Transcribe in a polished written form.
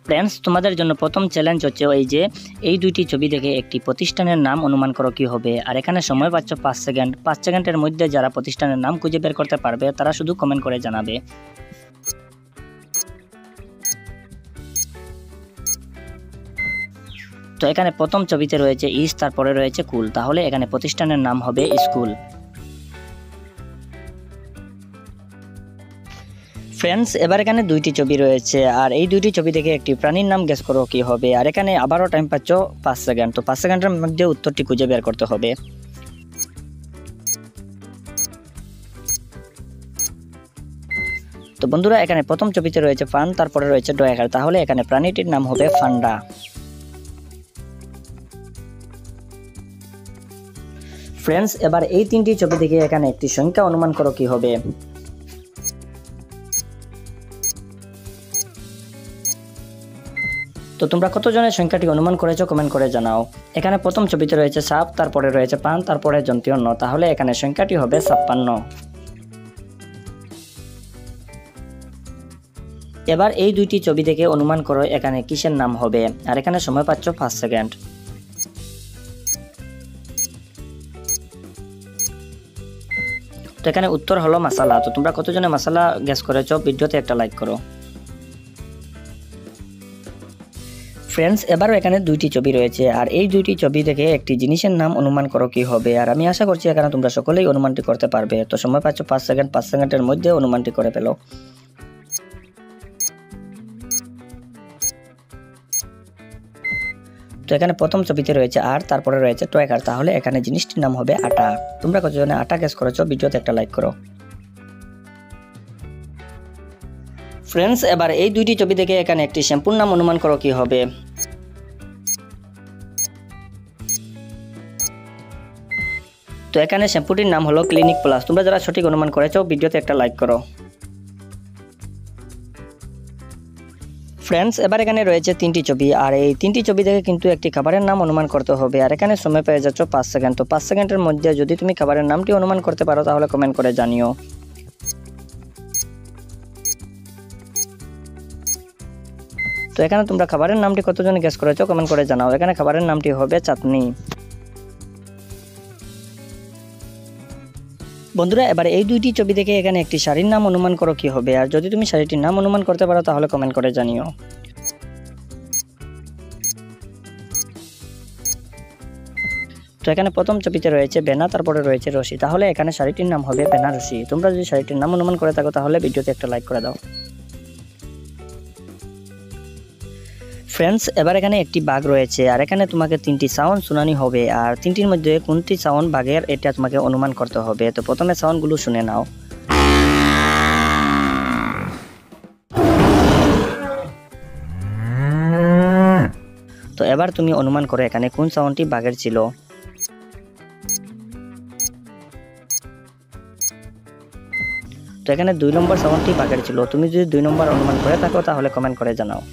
Friends, তোমাদের জন্য প্রথম চ্যালেঞ্জ হচ্ছে ওই যে এই দুইটি ছবি দেখে একটি প্রতিষ্ঠানের নাম অনুমান করো কি হবে। আর এখানে সময় পাচ্ছ 5 সেকেন্ড। 5 সেকেন্ডের মধ্যে যারা প্রতিষ্ঠানের নাম খুঁজে বের করতে পারবে তারা শুধু কমেন্ট করে জানাবে। তো এখানে প্রথম ছবিতে রয়েছে ইস, তারপরে রয়েছে কুল, তাহলে এখানে প্রতিষ্ঠানের নাম হবে স্কুল। ফ্রেন্ডস, এবার এখানে দুইটি ছবি রয়েছে আর এই দুইটি ছবি থেকে একটি প্রাণীর নাম গেস করো কি হবে। আর এখানে আবারও টাইম পাচ্ছ 5 সেকেন্ড। তো 5 সেকেন্ডের মধ্যে উত্তরটি খুঁজে বের করতে হবে। তো বন্ধুরা, এখানে প্রথম ছবিতে রয়েছে ফান, তারপরে রয়েছে ডয়ার, তাহলে এখানে প্রাণীটির নাম হবে ফান্ডা। ফ্রেন্ডস, এবার এই তিনটি ছবি থেকে এখানে একটি সংখ্যা অনুমান করো কি হবে। তো তোমরা কতজনের সংখ্যাটি অনুমান করেছো কমেন্ট করে জানাও। এখানে প্রথম ছবিতে রয়েছে সাপ, তারপরে রয়েছে পান, তারপরে যন্ত্রীয়, তাহলে এখানে সংখ্যাটি হবে 56। এবার এই দুইটি ছবি থেকে অনুমান করো এখানে কিসের নাম হবে। আর এখানে সময় পাচ্ছ 5 সেকেন্ড। তো এখানে উত্তর হলো মশলা। তো তোমরা কতজনে মশলা গেস করেছো ভিডিওতে একটা লাইক করো। ফ্রেন্ডস, এবারও এখানে দুইটি ছবি রয়েছে আর এই দুইটি ছবি থেকে একটি জিনিসের নাম অনুমান করো কি হবে। আর আমি আশা করছি এখানে তোমরা সকলেই অনুমানটি করতে পারবে। তো সময় পাচ্ছ 5 সেকেন্ড। 5 সেকেন্ডের মধ্যে অনুমানটি করে ফেলো। তো এখানে প্রথম ছবিতে রয়েছে আর, তারপরে রয়েছে টয়কার, তাহলে এখানে জিনিসটির নাম হবে আটা। তোমরা কতজনে আটা গেস করেছো ভিডিওতে একটা লাইক করো। ফ্রেন্ডস, এবার এই দুইটি ছবি থেকে এখানে একটি শ্যাম্পুর নাম অনুমান করো কি হবে। তো এখানে শ্যাম্পুটির নাম হলো ক্লিনিক প্লাস। তোমরা যারা সঠিক অনুমান করেছো ভিডিওতে একটা লাইক করো। ফ্রেন্ডস, এবার এখানে রয়েছে তিনটি ছবি আর এই তিনটি ছবি থেকে কিন্তু একটি খাবারের নাম অনুমান করতে হবে। আর এখানে সময় পেয়ে যাচ্ছ 5 সেকেন্ড। তো 5 সেকেন্ডের মধ্যে যদি তুমি খাবারের নামটি অনুমান করতে পারো তাহলে কমেন্ট করে জানিও। তো এখানে তোমরা খাবারের নামটি কতজন গেস করেছো কমেন্ট করে জানাও। এখানে খাবারের নামটি হবে চাটনি। বন্ধুরা, এবার এই দুইটি ছবি থেকে এখানে একটি শাড়ির নাম অনুমান করো কি হবে। আর যদি তুমি শাড়িটির নাম অনুমান করতে পারো তাহলে কমেন্ট করে জানিও। তো এখানে প্রথম ছবিতে রয়েছে বেনা, তারপরে রয়েছে রশি, তাহলে এখানে শাড়িটির নাম হবে বেনারসি। তোমরা যদি শাড়িটির নাম অনুমান করে থাকো তাহলে ভিডিওতে একটা লাইক করে দাও। ফ্রেন্ডস, এবার এখানে একটি বাঘ রয়েছে আর এখানে তোমাকে তিনটি সাউন্ড শোনানি হবে আর তিনটির মধ্যে কোনটি সাউন্ড বাঘের এটা তোমাকে অনুমান করতে হবে। তো প্রথমে সাউন্ডগুলো শুনে নাও। তো এবার তুমি অনুমান করো এখানে কোন সাউন্ডটি বাঘের ছিল। তো এখানে 2 নম্বর সাউন্ডটি বাঘের ছিল। তুমি যদি 2 নম্বর অনুমান করে থাকো তাহলে কমেন্ট করে জানাও।